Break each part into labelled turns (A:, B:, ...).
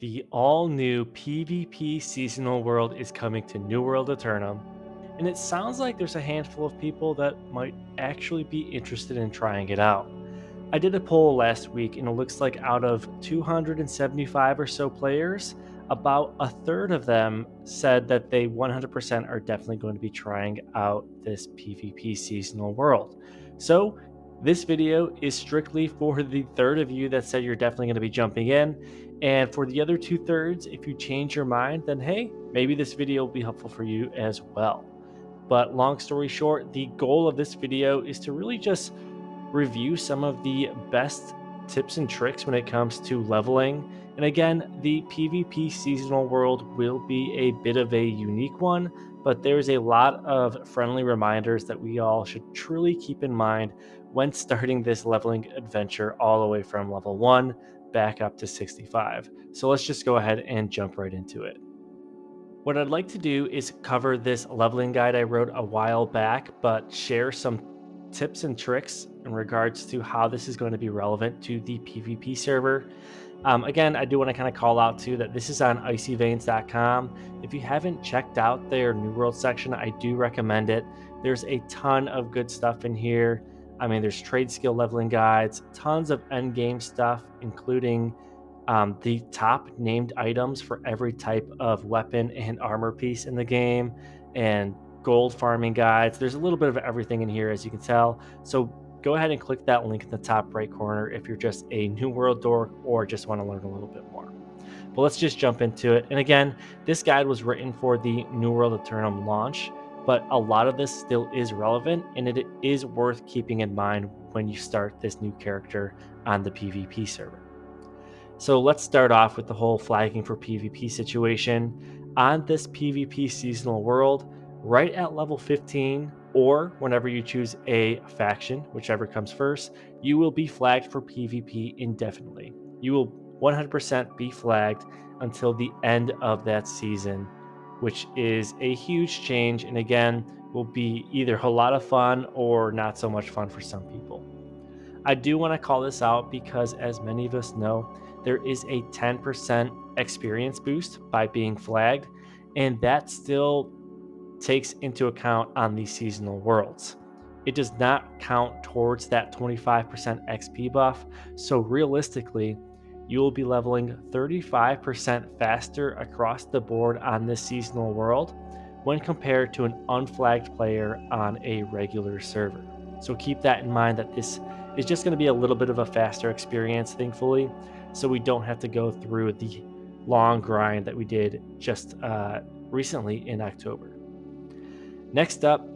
A: The all-new PvP seasonal world is coming to New World Aeternum, and it sounds like there's a handful of people that might actually be interested in trying it out. I did a poll last week, and it looks like out of 275 or so players, about a third of them said that they 100% are definitely going to be trying out this PvP seasonal world. So, this video is strictly for the third of you that said you're definitely going to be jumping in. And for the other two thirds, if you change your mind, then hey, maybe this video will be helpful for you as well. But long story short, the goal of this video is to really just review some of the best tips and tricks when it comes to leveling. And again, the PvP seasonal world will be a bit of a unique one, but there's a lot of friendly reminders that we all should truly keep in mind when starting this leveling adventure all the way from level 1 back up to 65. So let's just go ahead and jump right into it. What I'd like to do is cover this leveling guide I wrote a while back, but share some tips and tricks in regards to how this is going to be relevant to the PvP server. Again, I do want to kind of call out too that this is on icyveins.com. If you haven't checked out their New World section, I do recommend it. There's a ton of good stuff in here. I mean, there's trade skill leveling guides, tons of end game stuff, including the top named items for every type of weapon and armor piece in the game, and gold farming guides. There's a little bit of everything in here, as you can tell. So go ahead and click that link in the top right corner if you're just a New World dork or just want to learn a little bit more. But let's just jump into it. And again, this guide was written for the New World Eternum launch, but a lot of this still is relevant and it is worth keeping in mind when you start this new character on the PvP server. So let's start off with the whole flagging for PvP situation. On this PvP seasonal world, right at level 15, or whenever you choose a faction, whichever comes first, you will be flagged for PvP indefinitely. You will 100% be flagged until the end of that season, which is a huge change. And again, will be either a lot of fun or not so much fun for some people. I do want to call this out because, as many of us know, there is a 10% experience boost by being flagged, and that still takes into account on these seasonal worlds. It does not count towards that 25% XP buff, so realistically, you will be leveling 35% faster across the board on this seasonal world when compared to an unflagged player on a regular server. So keep that in mind that this is just going to be a little bit of a faster experience, thankfully, so we don't have to go through the long grind that we did just recently in October. Next up,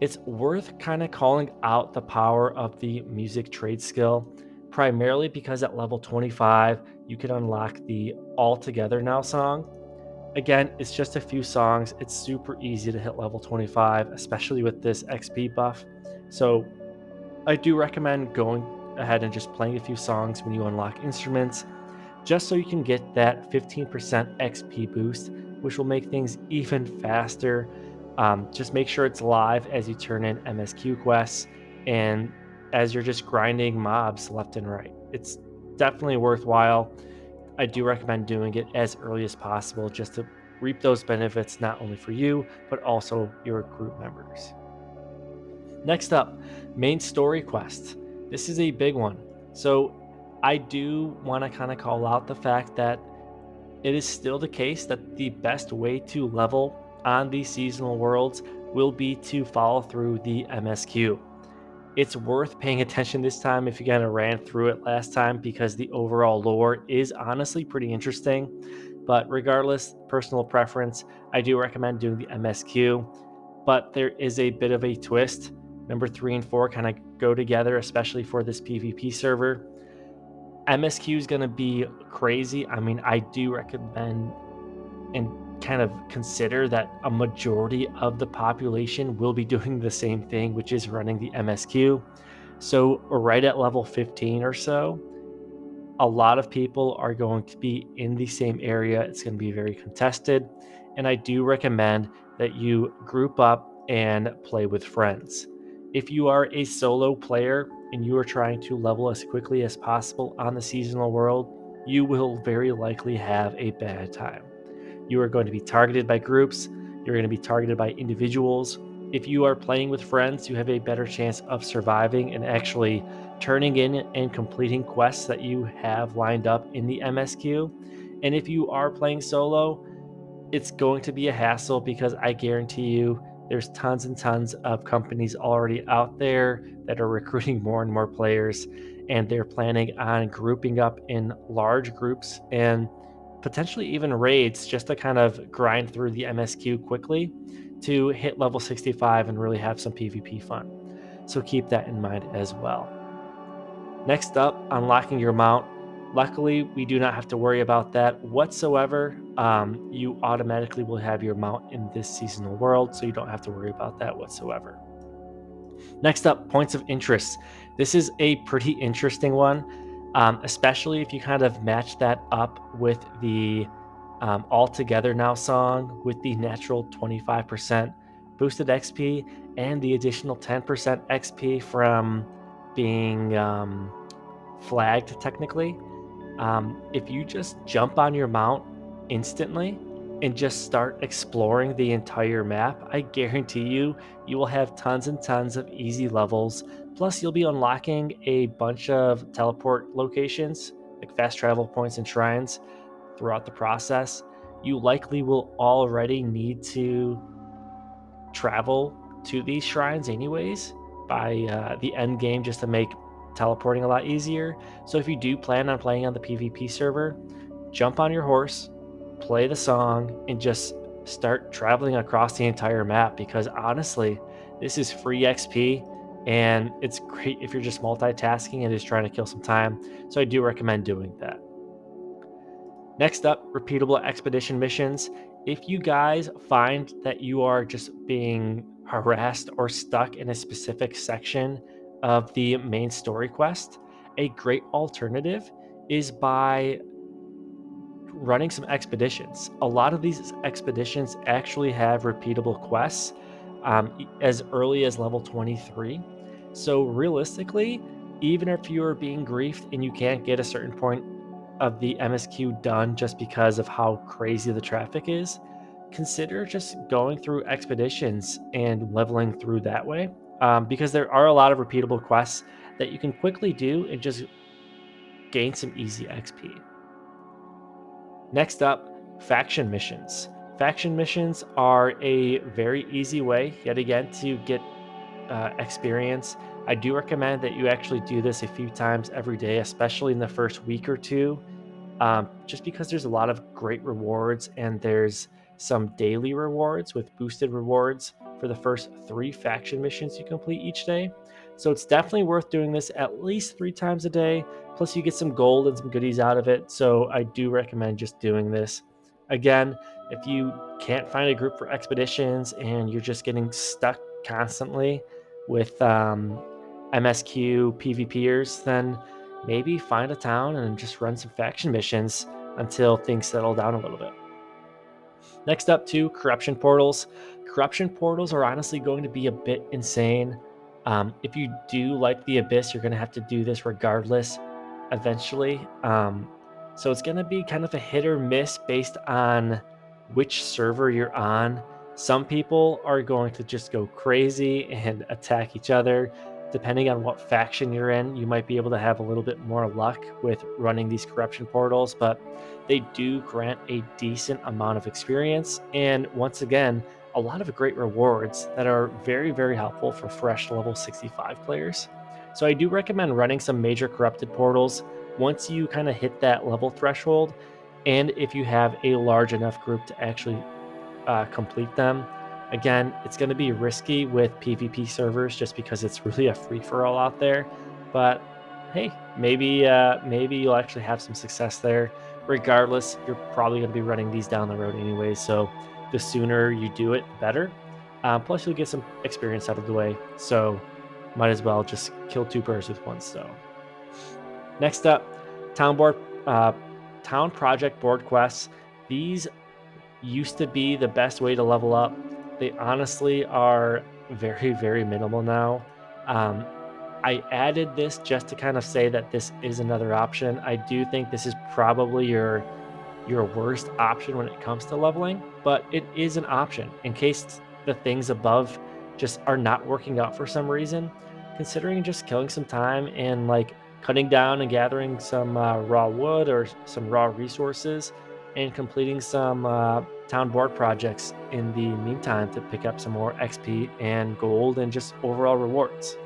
A: it's worth kind of calling out the power of the music trade skill, primarily because at level 25, you can unlock the All Together Now song. Again, it's just a few songs. It's super easy to hit level 25, especially with this XP buff. So I do recommend going ahead and just playing a few songs when you unlock instruments, just so you can get that 15% XP boost, which will make things even faster. Just make sure it's live as you turn in MSQ quests and as you're just grinding mobs left and right. It's definitely worthwhile. I do recommend doing it as early as possible just to reap those benefits not only for you, but also your group members. Next up, main story quest. This is a big one. So I do want to kind of call out the fact that it is still the case that the best way to level on these seasonal worlds will be to follow through the MSQ. It's worth paying attention this time if you kind of ran through it last time because the overall lore is honestly pretty interesting. But regardless, personal preference, I do recommend doing the MSQ. But there is a bit of a twist. Number 3 and 4 kind of go together, especially for this PvP server. MSQ is going to be crazy. I mean, I do recommend and kind of consider that a majority of the population will be doing the same thing, which is running the MSQ. So, right at level 15 or so, a lot of people are going to be in the same area. It's going to be very contested. And I do recommend that you group up and play with friends. If you are a solo player and you are trying to level as quickly as possible on the seasonal world, you will very likely have a bad time. You are going to be targeted by groups, you're going to be targeted by individuals. If you are playing with friends, you have a better chance of surviving and actually turning in and completing quests that you have lined up in the MSQ. And if you are playing solo, it's going to be a hassle because I guarantee you there's tons and tons of companies already out there that are recruiting more and more players, and they're planning on grouping up in large groups and potentially even raids just to kind of grind through the MSQ quickly to hit level 65 and really have some PvP fun. So keep that in mind as well. Next up, unlocking your mount. Luckily, we do not have to worry about that whatsoever. You automatically will have your mount in this seasonal world, so you don't have to worry about that whatsoever. Next up, points of interest. This is a pretty interesting one, especially if you kind of match that up with the All Together Now song with the natural 25% boosted XP and the additional 10% XP from being flagged technically. If you just jump on your mount instantly and just start exploring the entire map, I guarantee you will have tons and tons of easy levels. Plus, you'll be unlocking a bunch of teleport locations, like fast travel points and shrines, throughout the process. You likely will already need to travel to these shrines anyways by the end game just to make teleporting a lot easier. So if you do plan on playing on the PvP server, jump on your horse, play the song, and just start traveling across the entire map because honestly, this is free XP and it's great if you're just multitasking and just trying to kill some time. So I do recommend doing that. Next up, repeatable expedition missions. If you guys find that you are just being harassed or stuck in a specific section of the main story quest, a great alternative is by running some expeditions. A lot of these expeditions actually have repeatable quests as early as level 23. So, realistically, even if you are being griefed and you can't get a certain point of the MSQ done just because of how crazy the traffic is, consider just going through expeditions and leveling through that way. Because there are a lot of repeatable quests that you can quickly do and just gain some easy XP. Next up, faction missions. Faction missions are a very easy way, yet again, to get experience. I do recommend that you actually do this a few times every day, especially in the first week or two, just because there's a lot of great rewards and there's some daily rewards with boosted rewards for the first 3 faction missions you complete each day. So it's definitely worth doing this at least 3 times a day. Plus, you get some gold and some goodies out of it. So I do recommend just doing this. Again, if you can't find a group for expeditions and you're just getting stuck constantly with MSQ PvPers, then maybe find a town and just run some faction missions until things settle down a little bit. Next up, to corruption portals. Corruption portals are honestly going to be a bit insane. If you do like the Abyss, you're going to have to do this regardless eventually. So it's going to be kind of a hit or miss based on which server you're on. Some people are going to just go crazy and attack each other. Depending on what faction you're in, you might be able to have a little bit more luck with running these corruption portals, but they do grant a decent amount of experience. And once again, a lot of great rewards that are very, very helpful for fresh level 65 players. So I do recommend running some major corrupted portals once you kind of hit that level threshold. And if you have a large enough group to actually complete them. Again, it's going to be risky with PvP servers just because it's really a free for all out there. But hey, maybe you'll actually have some success there. Regardless, you're probably going to be running these down the road anyway. So the sooner you do it, the better. Plus, you'll get some experience out of the way. So might as well just kill 2 birds with one stone. Next up, town board, uh, town project board quests. These used to be the best way to level up. They honestly are very, very minimal now. Um, I added this just to kind of say that this is another option. I do think this is probably your worst option when it comes to leveling, but it is an option in case the things above just are not working out for some reason. Considering just killing some time and like cutting down and gathering some raw wood or some raw resources and completing some town board projects in the meantime to pick up some more XP and gold and just overall rewards.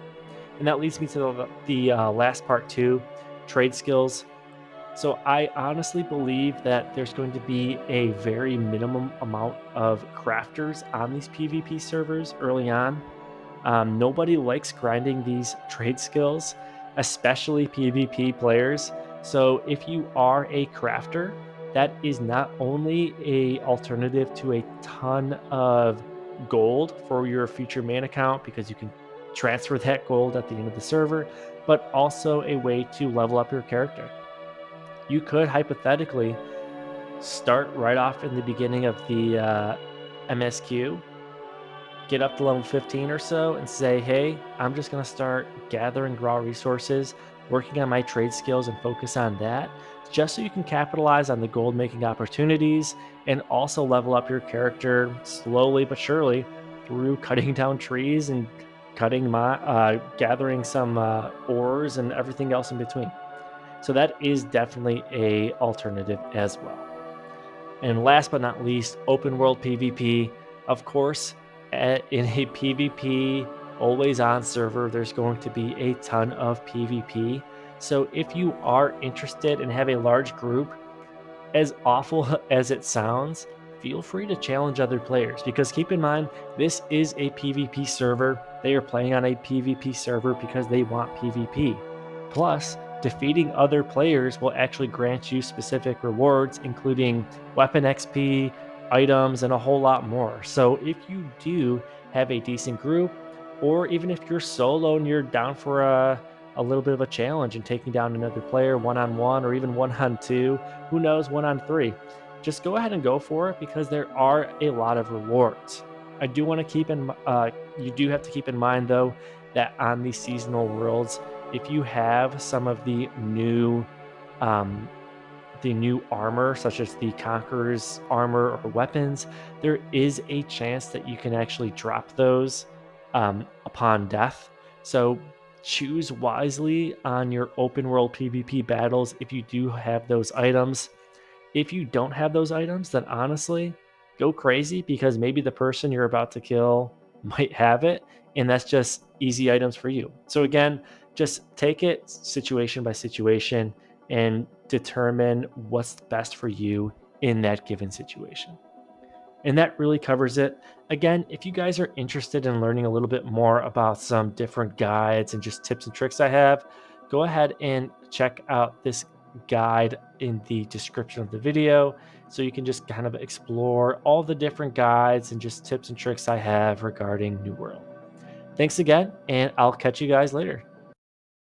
A: And that leads me to the last part too, trade skills. So I honestly believe that there's going to be a very minimum amount of crafters on these PvP servers early on. Nobody likes grinding these trade skills, especially PvP players. So if you are a crafter, that is not only a alternative to a ton of gold for your future main account because you can transfer that gold at the end of the server, but also a way to level up your character. You could hypothetically start right off in the beginning of the MSQ, get up to level 15 or so, and say, hey, I'm just going to start gathering raw resources, working on my trade skills, and focus on that, just so you can capitalize on the gold making opportunities and also level up your character slowly but surely through cutting down trees and gathering some ores and everything else in between. So that is definitely a alternative as well. And last but not least, open world PvP. Of course, in a PvP always on server, there's going to be a ton of PvP. So if you are interested and have a large group, as awful as it sounds, feel free to challenge other players because keep in mind, this is a PvP server. They are playing on a PvP server because they want PvP. Plus, defeating other players will actually grant you specific rewards, including weapon XP, items, and a whole lot more. So, if you do have a decent group, or even if you're solo and you're down for a little bit of a challenge and taking down another player one on one or even one on two, who knows, one on three. Just go ahead and go for it because there are a lot of rewards. I do want to you do have to keep in mind though that on these seasonal worlds, if you have some of um, the new armor, such as the Conqueror's armor or weapons, there is a chance that you can actually drop those upon death. So choose wisely on your open world PvP battles if you do have those items. If you don't have those items, then honestly, go crazy because maybe the person you're about to kill might have it, and that's just easy items for you. So again, just take it situation by situation and determine what's best for you in that given situation. And that really covers it. Again, if you guys are interested in learning a little bit more about some different guides and just tips and tricks I have, go ahead and check out this guide in the description of the video so you can just kind of explore all the different guides and just tips and tricks I have regarding New World. Thanks again, and I'll catch you guys later.